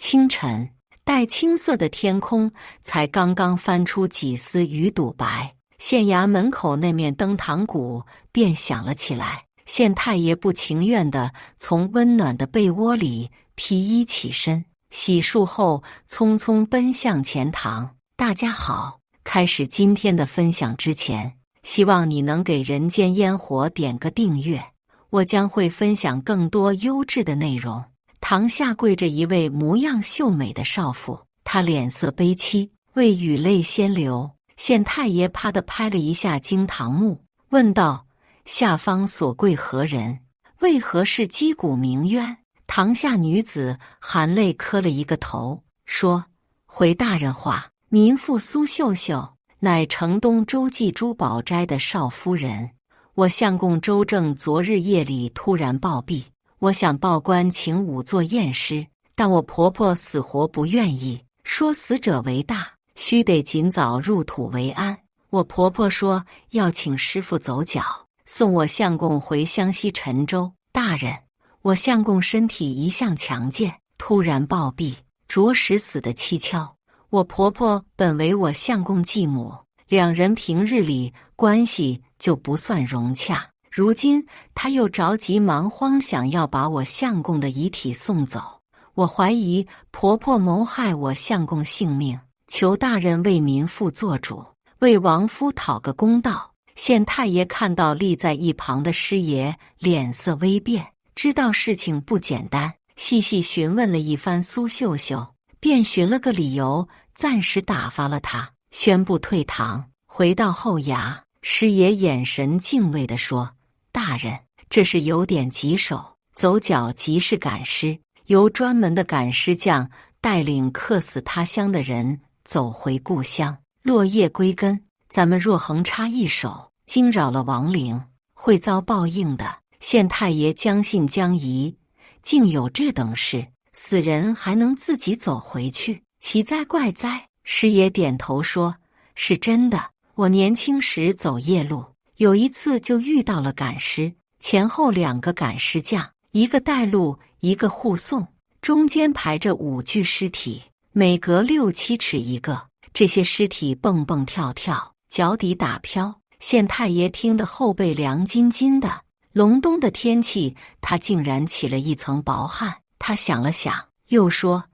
清晨，带青色的天空才刚刚翻出几丝鱼肚白，县衙门口那面登堂鼓便响了起来。县太爷不情愿地从温暖的被窝里披衣起身，洗漱后匆匆奔向前堂。大家好，开始今天的分享之前，希望你能给人间烟火点个订阅，我将会分享更多优质的内容。堂下跪着一位模样秀美的少妇，她脸色悲戚，为雨泪先流。县太爷啪地拍了一下惊堂木，问道：下方所跪何人？为何是击鼓鸣冤？堂下女子含泪磕了一个头，说：回大人话，民妇苏秀秀乃城东周记珠宝斋的少夫人。我相公周正昨日夜里突然暴毙，我想报官请仵作验尸，但我婆婆死活不愿意，说死者为大，须得尽早入土为安。我婆婆说要请师傅走脚，送我相公回湘西陈州。大人，我相公身体一向强健，突然暴毙，着实死得蹊跷。我婆婆本为我相公继母，两人平日里关系就不算融洽，如今她又着急忙慌，想要把我相公的遗体送走。我怀疑婆婆谋害我相公性命，求大人为民妇做主，为亡夫讨个公道。县太爷看到立在一旁的师爷脸色微变，知道事情不简单，细细询问了一番苏秀秀，便寻了个理由，暂时打发了他，宣布退堂。回到后衙，师爷眼神敬畏地说：大人，这事有点棘手，走脚即是赶尸，由专门的赶尸匠带领客死他乡的人走回故乡，落叶归根。咱们若横插一手，惊扰了亡灵，会遭报应的。县太爷将信将疑，竟有这等事，死人还能自己走回去，奇哉怪哉。师爷点头说：是真的，我年轻时走夜路，有一次就遇到了赶尸，前后两个赶尸匠，一个带路，一个护送，中间排着5具尸体，每隔6、7尺一个。这些尸体蹦蹦跳跳，脚底打飘，县太爷听得后背凉津津的。隆冬的天气，他竟然起了一层薄汗。他想了想，又说：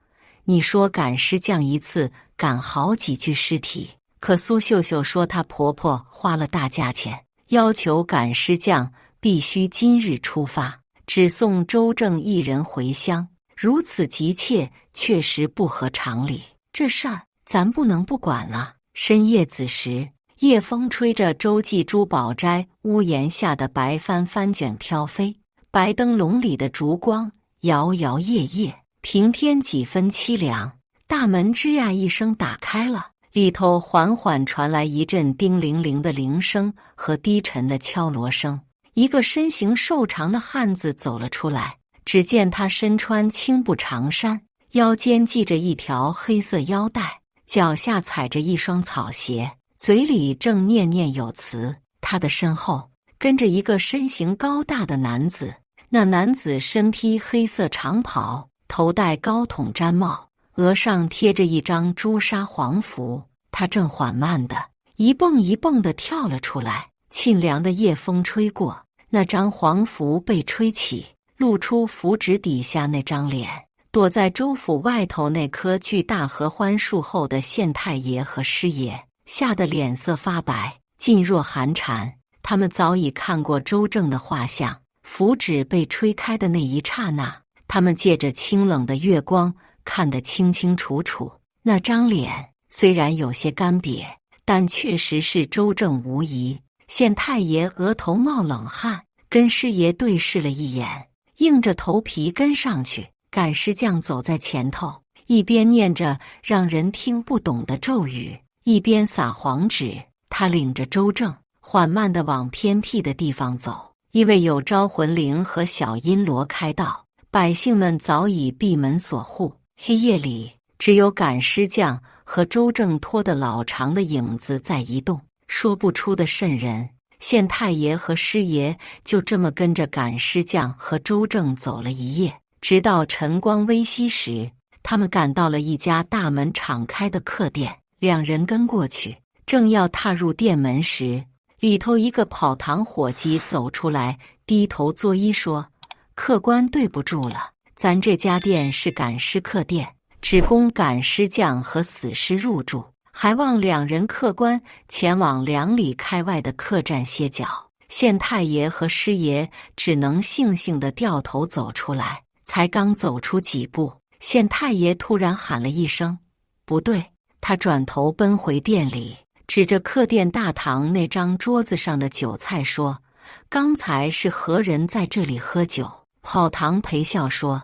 你说赶尸匠一次赶好几具尸体，可苏秀秀说她婆婆花了大价钱，要求赶尸匠必须今日出发，只送周正一人回乡，如此急切，确实不合常理。这事儿咱不能不管了。深夜子时，夜风吹着周记珠宝斋屋檐下的白帆翻卷飘飞，白灯笼里的烛光摇摇曳曳，平添几分凄凉。大门吱呀一声打开了，里头缓缓传来一阵叮铃铃的铃声和低沉的敲锣声。一个身形瘦长的汉子走了出来，只见他身穿青布长衫，腰间系着一条黑色腰带，脚下踩着一双草鞋，嘴里正念念有词。他的身后跟着一个身形高大的男子，那男子身披黑色长袍，头戴高筒毡帽，额上贴着一张朱砂黄符。他正缓慢地一蹦一蹦地跳了出来，沁凉的夜风吹过，那张黄符被吹起，露出符纸底下那张脸。躲在州府外头那棵巨大合欢树后的县太爷和师爷吓得脸色发白，噤若寒蝉。他们早已看过周正的画像，符纸被吹开的那一刹那，他们借着清冷的月光看得清清楚楚。那张脸虽然有些干瘪，但确实是周正无疑。县太爷额头冒冷汗，跟师爷对视了一眼，硬着头皮跟上去。赶尸匠走在前头，一边念着让人听不懂的咒语，一边撒黄纸。他领着周正缓慢地往偏僻的地方走，因为有招魂铃和小阴锣开道，百姓们早已闭门锁户。黑夜里，只有赶尸匠和周正拖得老长的影子在移动，说不出的瘆人。县太爷和师爷就这么跟着赶尸匠和周正走了一夜，直到晨光微曦时，他们赶到了一家大门敞开的客店，两人跟过去，正要踏入店门时，里头一个跑堂伙计走出来，低头作揖说：“客官对不住了，咱这家店是赶尸客店，只供赶尸匠和死尸入住，还望两人客官前往2里开外的客栈歇脚。”县太爷和师爷只能悻悻地掉头走出来，才刚走出几步，县太爷突然喊了一声：“不对！”他转头奔回店里，指着客店大堂那张桌子上的酒菜说：“刚才是何人在这里喝酒？”跑堂陪笑说：“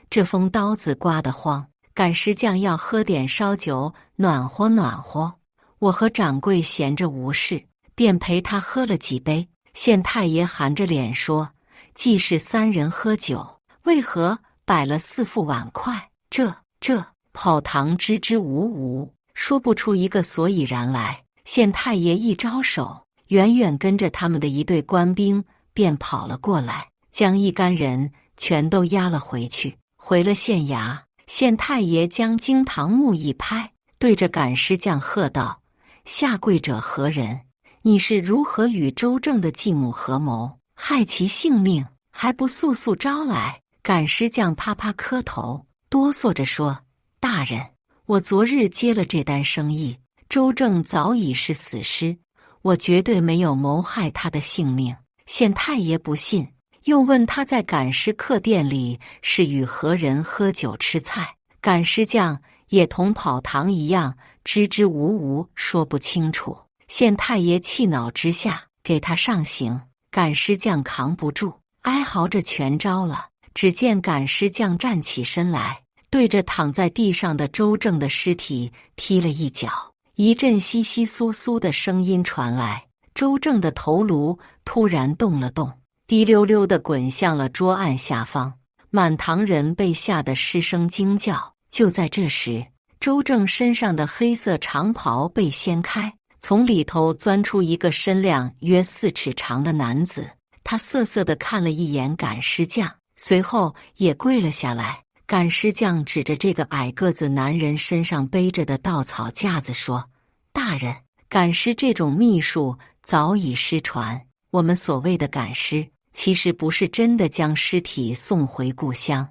这风刀子刮得慌，赶尸匠要喝点烧酒暖和暖和。我和掌柜闲着无事，便陪他喝了几杯。”县太爷含着脸说：“既是3人喝酒，为何摆了4副碗筷？”这跑堂支支吾吾，说不出一个所以然来。县太爷一招手，远远跟着他们的一队官兵便跑了过来，将一干人全都押了回去。回了县衙，县太爷将惊堂木一拍，对着赶尸匠喝道：“下跪者何人？你是如何与周正的继母合谋，害其性命，还不速速招来？”赶尸匠啪啪磕头，哆嗦着说：“大人，我昨日接了这单生意，周正早已是死尸，我绝对没有谋害他的性命。”县太爷不信，又问他在赶尸客店里是与何人喝酒吃菜。赶尸匠也同跑堂一样支支吾吾，说不清楚。县太爷气恼之下，给他上刑。赶尸匠扛不住，哀嚎着全招了。只见赶尸匠站起身来，对着躺在地上的周正的尸体踢了一脚，一阵窸窸窣窣的声音传来，周正的头颅突然动了动，滴溜溜地滚向了桌案下方。满堂人被吓得失声惊叫。就在这时，周正身上的黑色长袍被掀开，从里头钻出一个身量约4尺长的男子。他瑟瑟地看了一眼赶尸匠，随后也跪了下来。赶尸匠指着这个矮个子男人身上背着的稻草架子说：“大人，赶尸这种秘术早已失传。我们所谓的赶尸，其实不是真的将尸体送回故乡，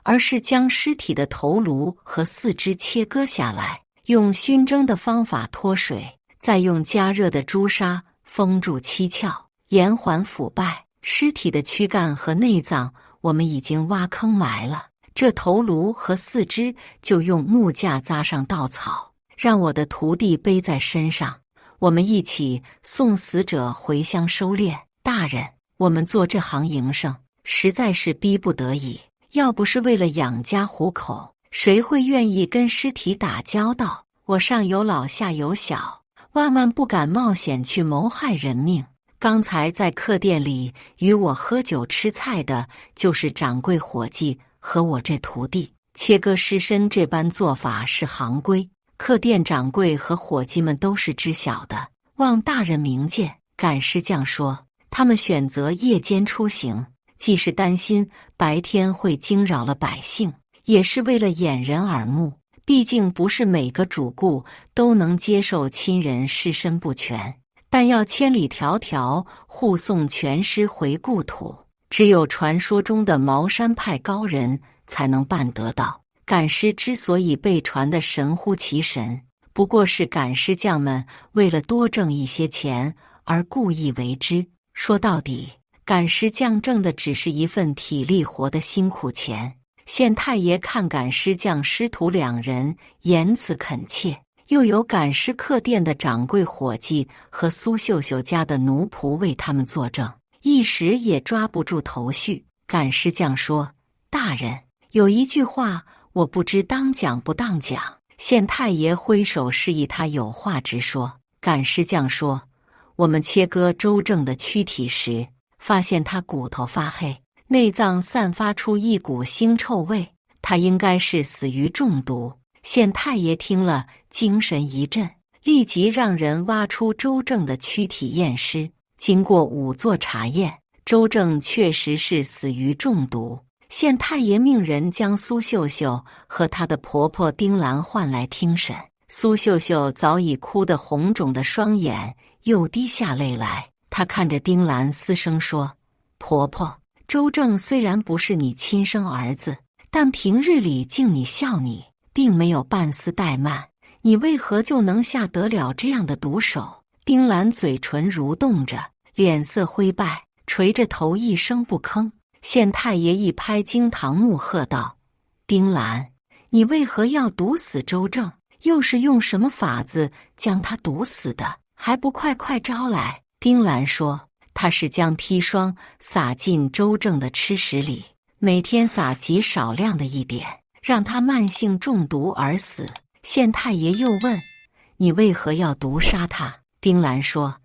而是将尸体的头颅和4肢切割下来，用熏蒸的方法脱水，再用加热的朱砂封住七窍，延缓腐败。尸体的躯干和内脏我们已经挖坑埋了，这头颅和4肢就用木架扎上稻草，让我的徒弟背在身上，我们一起送死者回乡收殓。大人，我们做这行营生，实在是逼不得已，要不是为了养家糊口，谁会愿意跟尸体打交道？我上有老下有小，万万不敢冒险去谋害人命。刚才在客店里与我喝酒吃菜的，就是掌柜伙计和我这徒弟。切割尸身这般做法是行规，客店掌柜和伙计们都是知晓的，望大人明鉴。赶尸匠说，他们选择夜间出行，既是担心白天会惊扰了百姓，也是为了掩人耳目。毕竟不是每个主顾都能接受亲人尸身不全，但要千里迢迢护送全尸回故土，只有传说中的茅山派高人才能办得到。赶尸之所以被传得神乎其神，不过是赶尸匠们为了多挣一些钱而故意为之。说到底，赶尸匠挣的只是一份体力活的辛苦钱。县太爷看赶尸匠师徒2人言辞恳切，又有赶尸客店的掌柜伙计和苏秀秀家的奴仆为他们作证，一时也抓不住头绪。赶尸匠说，大人，有一句话我不知当讲不当讲。县太爷挥手示意他有话直说。赶尸匠说，我们切割周正的躯体时，发现他骨头发黑，内脏散发出一股腥臭味，他应该是死于中毒。县太爷听了精神一振，立即让人挖出周正的躯体验尸。经过5座查验，周正确实是死于中毒。县太爷命人将苏秀秀和她的婆婆丁兰唤来听审。苏秀秀早已哭得红肿的双眼又滴下泪来，她看着丁兰嘶声说：“婆婆，周正虽然不是你亲生儿子，但平日里敬你孝你，并没有半丝怠慢，你为何就能下得了这样的毒手？”丁兰嘴唇蠕动着，脸色灰败，垂着头一声不吭。县太爷一拍惊堂木，喝道：“丁兰，你为何要毒死周正？又是用什么法子将他毒死的？还不快快招来！”丁兰说：“他是将砒霜撒进周正的吃食里，每天撒极少量的一点，让他慢性中毒而死。”县太爷又问：“你为何要毒杀他？”丁兰说：“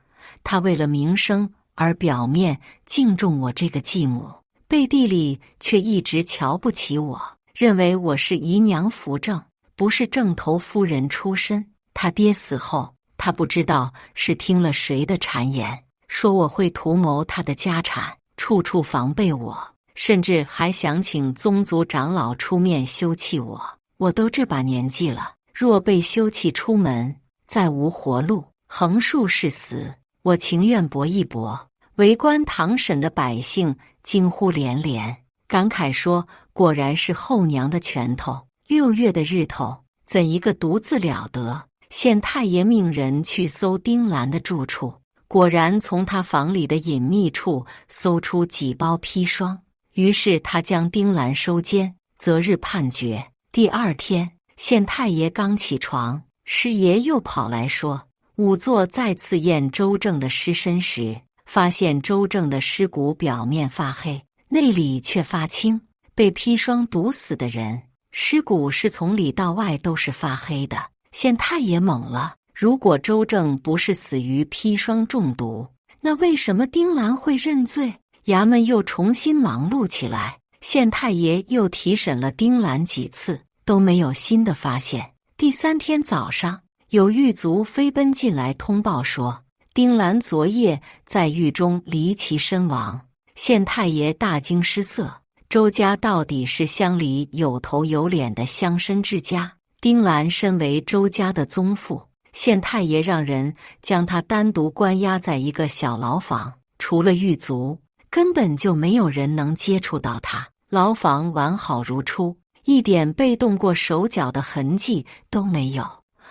他为了名声而表面敬重我这个继母，背地里却一直瞧不起我，认为我是姨娘扶正，不是正头夫人出身。他爹死后，他不知道是听了谁的谗言，说我会图谋他的家产，处处防备我，甚至还想请宗族长老出面休弃我。我都这把年纪了，若被休弃出门，再无活路，横竖是死，我情愿搏一搏。”围观堂审的百姓惊呼连连，感慨说：“果然是后娘的拳头，6月的日头，怎一个毒字了得！”县太爷命人去搜丁兰的住处，果然从他房里的隐秘处搜出几包砒霜。于是他将丁兰收监，择日判决。第二天，县太爷刚起床，师爷又跑来说，仵作再次验周正的尸身时，发现周正的尸骨表面发黑，内里却发青。被砒霜毒死的人，尸骨是从里到外都是发黑的。县太爷懵了，如果周正不是死于砒霜中毒，那为什么丁兰会认罪？衙门又重新忙碌起来，县太爷又提审了丁兰几次，都没有新的发现。第3天早上，有狱卒飞奔进来通报说，丁兰昨夜在狱中离奇身亡。县太爷大惊失色，周家到底是乡里有头有脸的乡绅之家，丁兰身为周家的宗父，县太爷让人将他单独关押在一个小牢房，除了狱卒，根本就没有人能接触到他。牢房完好如初，一点被动过手脚的痕迹都没有，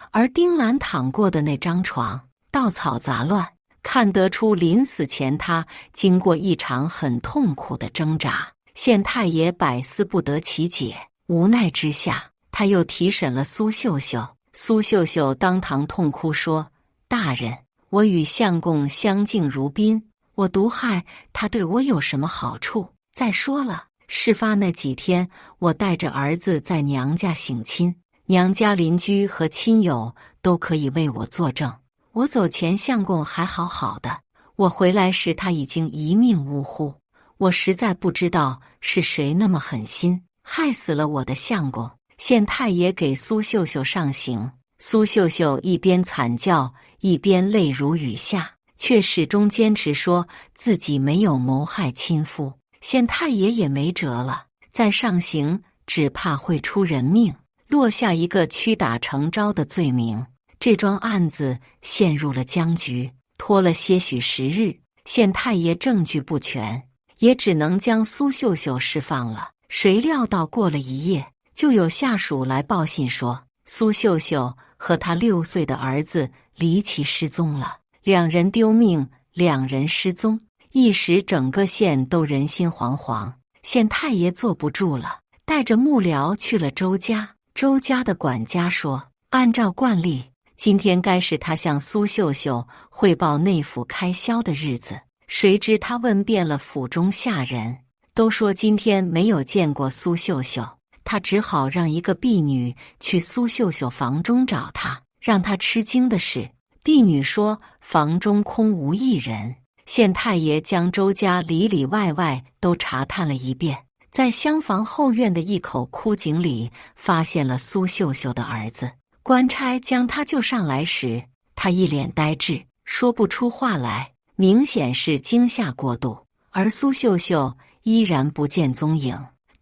而丁兰躺过的那张床稻草杂乱，看得出临死前他经过一场很痛苦的挣扎。县太爷百思不得其解，无奈之下，他又提审了苏秀秀。苏秀秀当堂痛哭说：“大人，我与相公相敬如宾，我毒害他对我有什么好处？再说了，事发那几天，我带着儿子在娘家省亲，娘家邻居和亲友都可以为我作证。我走前相公还好好的，我回来时他已经一命呜呼。我实在不知道是谁那么狠心，害死了我的相公。”县太爷给苏秀秀上刑，苏秀秀一边惨叫，一边泪如雨下，却始终坚持说自己没有谋害亲夫。县太爷也没辙了，再上刑只怕会出人命，落下一个屈打成招的罪名。这桩案子陷入了僵局，拖了些许时日。县太爷证据不全，也只能将苏秀秀释放了。谁料到过了一夜，就有下属来报信说，苏秀秀和他6岁的儿子离奇失踪了，2人丢命，2人失踪，一时整个县都人心惶惶。县太爷坐不住了，带着幕僚去了周家。周家的管家说，按照惯例，今天该是他向苏秀秀汇报内府开销的日子，谁知他问遍了府中下人，都说今天没有见过苏秀秀。他只好让一个婢女去苏秀秀房中找她。让他吃惊的是，婢女说房中空无一人。县太爷将周家里里外外都查探了一遍，在厢房后院的一口枯井里发现了苏秀秀的儿子。官差将他救上来时，他一脸呆滞，说不出话来，明显是惊吓过度。而苏秀秀依然不见踪影。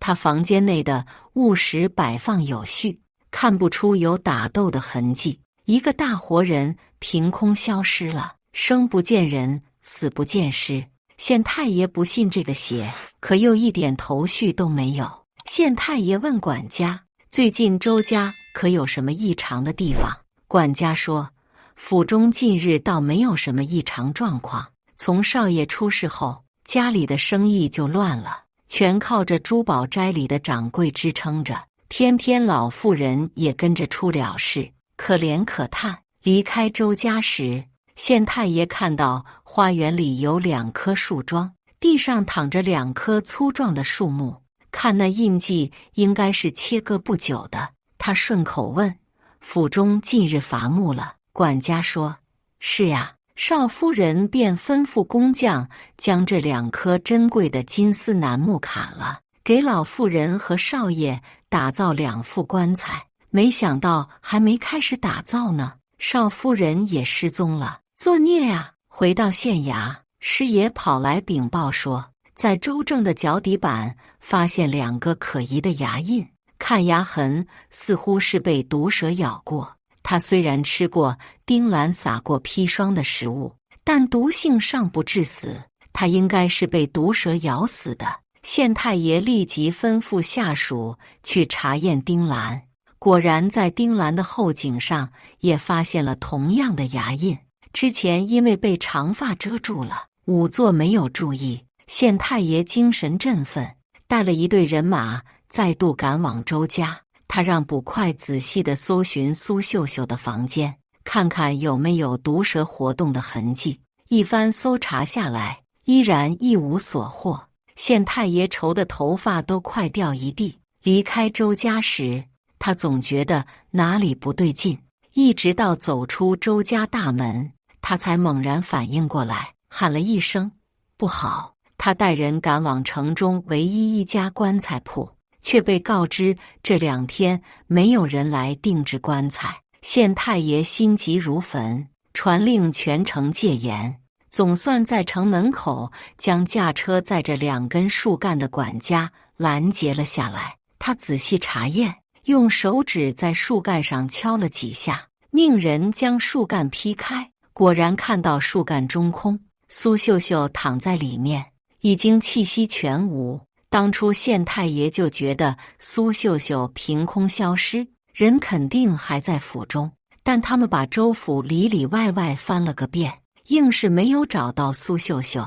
他房间内的物实摆放有序，看不出有打斗的痕迹。一个大活人凭空消失了，生不见人，死不见尸。县太爷不信这个邪，可又一点头绪都没有。县太爷问管家：“最近周家可有什么异常的地方？”管家说：“府中近日倒没有什么异常状况。从少爷出事后，家里的生意就乱了，全靠着珠宝斋里的掌柜支撑着。偏偏老妇人也跟着出了事，可怜可叹。”离开周家时，县太爷看到花园里有2棵树桩，地上躺着2棵粗壮的树木，看那印记应该是切割不久的。他顺口问：“府中近日伐木了？”管家说：“是呀。”少夫人便吩咐工匠将这2棵珍贵的金丝楠木砍了，给老妇人和少爷打造2副棺材。没想到还没开始打造呢，少夫人也失踪了。作孽啊！回到县衙，师爷跑来禀报说，在周正的脚底板发现2个可疑的牙印，看牙痕似乎是被毒蛇咬过。他虽然吃过丁兰撒过砒霜的食物，但毒性尚不致死，他应该是被毒蛇咬死的。县太爷立即吩咐下属去查验丁兰，果然在丁兰的后颈上也发现了同样的牙印。之前因为被长发遮住了，仵作没有注意。县太爷精神振奋，带了一队人马再度赶往周家。他让捕快仔细地搜寻苏秀秀的房间，看看有没有毒蛇活动的痕迹。一番搜查下来，依然一无所获。县太爷愁得头发都快掉一地。离开周家时，他总觉得哪里不对劲，一直到走出周家大门，他才猛然反应过来，喊了一声：“不好！”他带人赶往城中唯一一家棺材铺，却被告知这2天没有人来定制棺材。县太爷心急如焚，传令全城戒严。总算在城门口将驾车载着2根树干的管家拦截了下来。他仔细查验，用手指在树干上敲了几下，命人将树干劈开，果然看到树干中空，苏秀秀躺在里面，已经气息全无。当初县太爷就觉得苏秀秀凭空消失，人肯定还在府中，但他们把周府里里外外翻了个遍，硬是没有找到苏秀秀。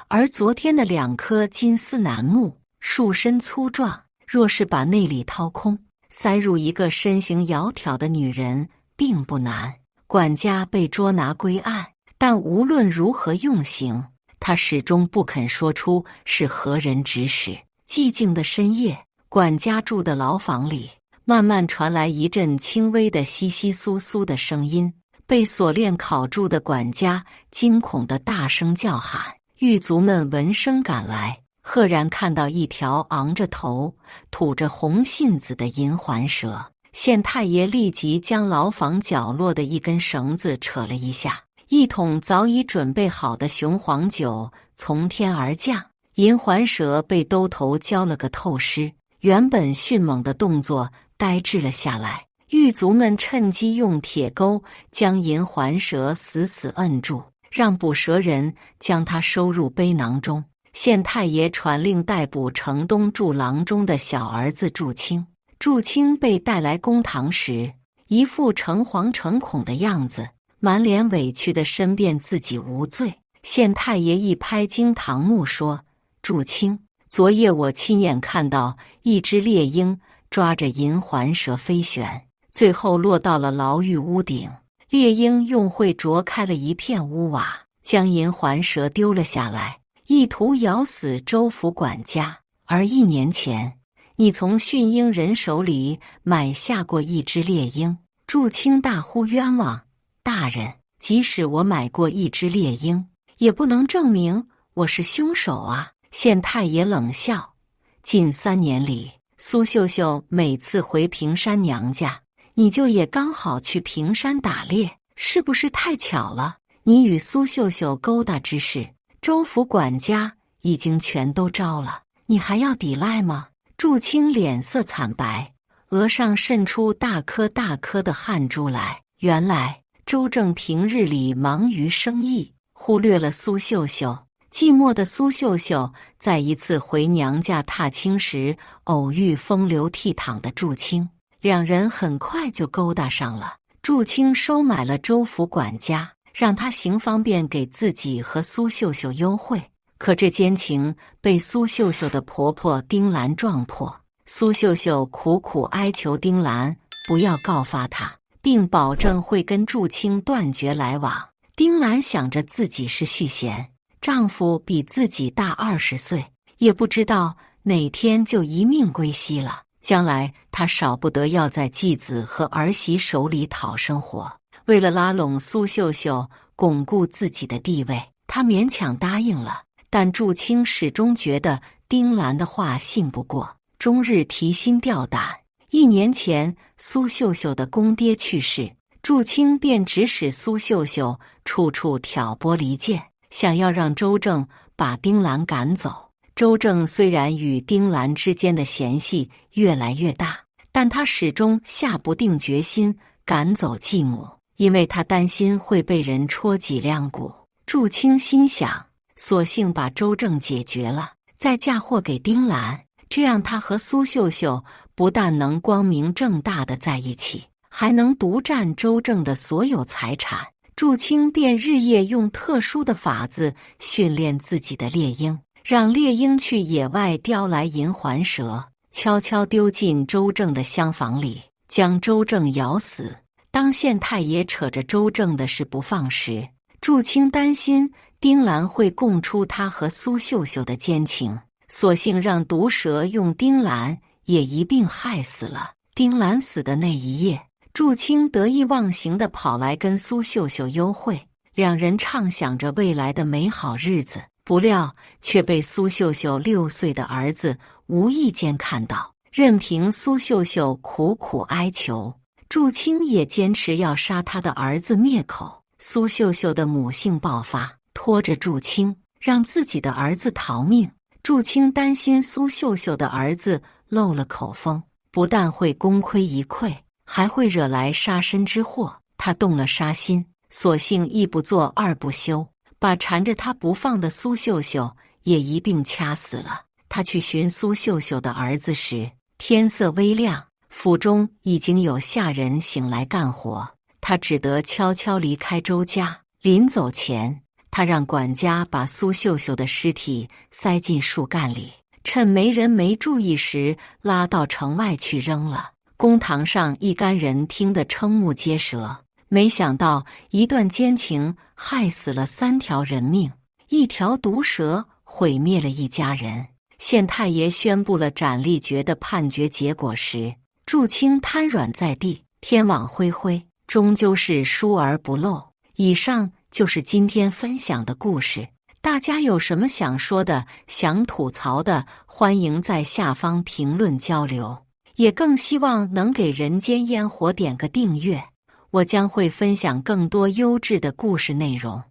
而昨天的2棵金丝楠木，树身粗壮，若是把内里掏空，塞入一个身形窈窕的女人，并不难。管家被捉拿归案，但无论如何用刑，他始终不肯说出是何人指使。寂静的深夜，管家住的牢房里，慢慢传来一阵轻微的窸窸窣窣的声音。被锁链铐住的管家惊恐地大声叫喊。狱卒们闻声赶来，赫然看到一条昂着头、吐着红信子的银环蛇。县太爷立即将牢房角落的一根绳子扯了一下，一桶早已准备好的雄黄酒从天而降，银环蛇被兜头浇了个透湿，原本迅猛的动作呆滞了下来。狱卒们趁机用铁钩将银环蛇死死摁住，让捕蛇人将它收入背囊中。县太爷传令逮捕城东柱郎中的小儿子祝清。祝清被带来公堂时，一副诚惶诚恐的样子，满脸委屈地申辩自己无罪。县太爷一拍惊堂木说：“祝清，昨夜我亲眼看到一只猎鹰抓着银环蛇飞旋，最后落到了牢狱屋顶。猎鹰用喙啄开了一片屋瓦，将银环蛇丢了下来，意图咬死周府管家。而1年前，你从驯鹰人手里买下过一只猎鹰。”祝清大呼冤枉！大人，即使我买过一只猎鹰，也不能证明我是凶手啊！县太爷冷笑：“近3年里，苏秀秀每次回平山娘家，你就也刚好去平山打猎，是不是太巧了？你与苏秀秀勾搭之事，周府管家已经全都招了，你还要抵赖吗？”祝清脸色惨白，额上渗出大颗大颗的汗珠来。原来周正平日里忙于生意，忽略了苏秀秀。寂寞的苏秀秀在一次回娘家踏青时，偶遇风流倜傥的祝清，两人很快就勾搭上了。祝清收买了周府管家，让他行方便给自己和苏秀秀幽会。可这奸情被苏秀秀的婆婆丁兰撞破。苏秀秀苦苦哀求丁兰不要告发她，并保证会跟祝清断绝来往。丁兰想着自己是续弦，丈夫比自己大20岁，也不知道哪天就一命归西了。将来她少不得要在继子和儿媳手里讨生活。为了拉拢苏秀秀，巩固自己的地位，她勉强答应了。但祝清始终觉得丁兰的话信不过，终日提心吊胆。1年前，苏秀秀的公爹去世，祝清便指使苏秀秀处处挑拨离间，想要让周正把丁兰赶走。周正虽然与丁兰之间的嫌隙越来越大，但他始终下不定决心赶走继母，因为他担心会被人戳脊梁骨。祝清心想，索性把周正解决了，再嫁祸给丁兰，这样他和苏秀秀不但能光明正大的在一起，还能独占周正的所有财产。祝清便日夜用特殊的法子训练自己的猎鹰，让猎鹰去野外叼来银环蛇，悄悄丢进周正的厢房里，将周正咬死。当县太爷扯着周正的事不放时，祝清担心丁兰会供出他和苏秀秀的奸情，索性让毒蛇用丁兰也一并害死了。丁兰死的那一夜，祝清得意忘形地跑来跟苏秀秀幽会，两人畅想着未来的美好日子，不料却被苏秀秀6岁的儿子无意间看到。任凭苏秀秀苦苦哀求，祝清也坚持要杀他的儿子灭口。苏秀秀的母性爆发，拖着祝清让自己的儿子逃命。祝清担心苏秀秀的儿子漏了口风，不但会功亏一篑，还会惹来杀身之祸。他动了杀心，索性一不做二不休，把缠着他不放的苏秀秀也一并掐死了。他去寻苏秀秀的儿子时，天色微亮，府中已经有下人醒来干活，他只得悄悄离开周家。临走前，他让管家把苏秀秀的尸体塞进树干里，趁没人没注意时拉到城外去扔了。公堂上一干人听得瞠目结舌，没想到一段奸情害死了3条人命，一条毒蛇毁灭了一家人。县太爷宣布了斩立决的判决结果时，祝清瘫软在地。天网恢恢，终究是疏而不漏。以上就是今天分享的故事，大家有什么想说的、想吐槽的，欢迎在下方评论交流，也更希望能给人间烟火点个订阅，我将会分享更多优质的故事内容。